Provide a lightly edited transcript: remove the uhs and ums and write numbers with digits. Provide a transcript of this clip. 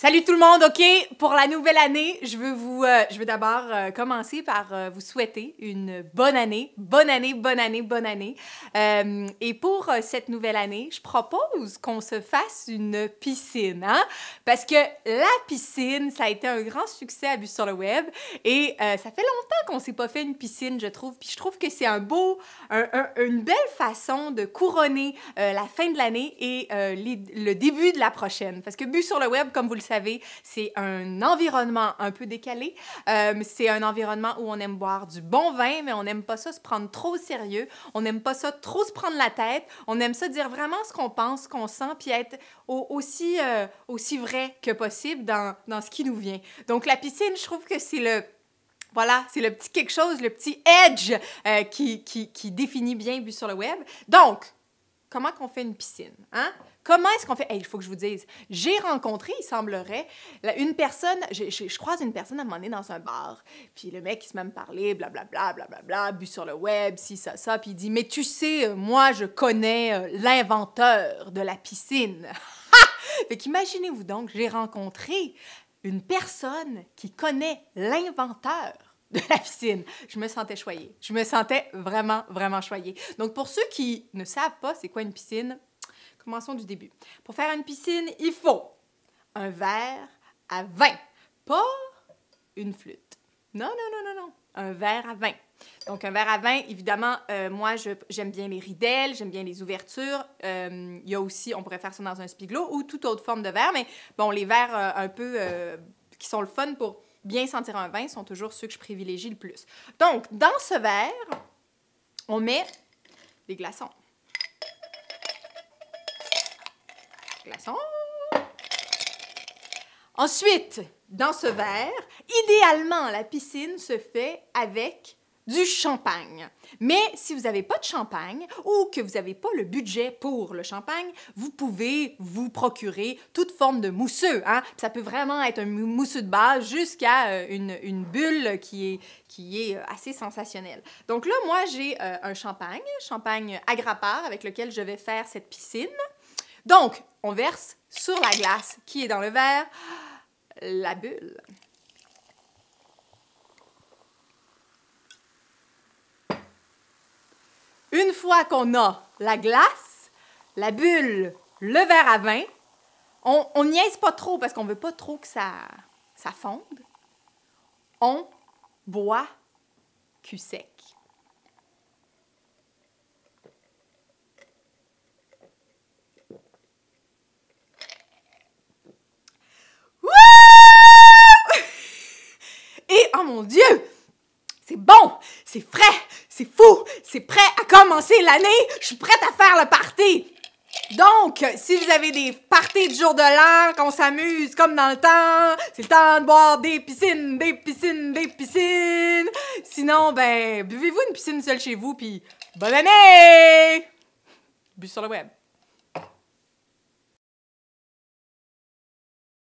Salut tout le monde, OK? Pour la nouvelle année, je veux d'abord commencer par vous souhaiter une bonne année. Bonne année, bonne année, bonne année. Et pour cette nouvelle année, je propose qu'on se fasse une piscine, hein? Parce que la piscine, ça a été un grand succès à Vue sur le web et ça fait longtemps qu'on s'est pas fait une piscine, je trouve. Puis je trouve que c'est une belle façon de couronner la fin de l'année et le début de la prochaine. Parce que Vue sur le web, comme vous le savez, c'est un environnement un peu décalé. C'est un environnement où on aime boire du bon vin, mais on n'aime pas ça se prendre trop au sérieux. On n'aime pas ça trop se prendre la tête. On aime ça dire vraiment ce qu'on pense, ce qu'on sent, puis être aussi vrai que possible dans ce qui nous vient. Donc, la piscine, je trouve que c'est le petit quelque chose, le petit edge qui définit bien Vue sur le web. Donc, comment qu'on fait une piscine, hein? Comment est-ce qu'on fait? Hey, il faut que je vous dise, j'ai rencontré, il semblerait, une personne, je croise une personne à un moment donné dans un bar, puis le mec, il se met à me parler, blablabla, blablabla, Vue sur le web, ci, ça, puis il dit, mais tu sais, moi, je connais l'inventeur de la piscine. Ha! Fait qu'imaginez-vous donc, j'ai rencontré une personne qui connaît l'inventeur de la piscine. Je me sentais choyée. Je me sentais vraiment, vraiment choyée. Donc, pour ceux qui ne savent pas c'est quoi une piscine, commençons du début. Pour faire une piscine, il faut un verre à vin, pas une flûte. Non. Un verre à vin. Donc, un verre à vin, évidemment, moi, j'aime bien les ridelles, j'aime bien les ouvertures. Il y a aussi, on pourrait faire ça dans un spiglo ou toute autre forme de verre, mais bon, les verres un peu qui sont le fun pour bien sentir un vin sont toujours ceux que je privilégie le plus. Donc, dans ce verre, on met des glaçons. Glaçons. Ensuite, dans ce verre, idéalement, la piscine se fait avec du champagne. Mais si vous n'avez pas de champagne ou que vous n'avez pas le budget pour le champagne, vous pouvez vous procurer toute forme de mousseux. Hein? Ça peut vraiment être un mousseux de base jusqu'à une bulle qui est assez sensationnelle. Donc là, moi, j'ai un champagne Agrapar avec lequel je vais faire cette piscine. Donc, on verse sur la glace qui est dans le verre la bulle. Une fois qu'on a la glace, la bulle, le verre à vin, on niaise pas trop parce qu'on veut pas trop que ça fonde. On boit cul sec. Et, oh mon Dieu, c'est bon, c'est frais, c'est fou, c'est prêt à commencer l'année, je suis prête à faire le party. Donc, si vous avez des parties du jour de l'an, qu'on s'amuse comme dans le temps, c'est le temps de boire des piscines, des piscines, des piscines. Sinon, ben, buvez-vous une piscine seule chez vous, puis bonne année! Vue sur le web.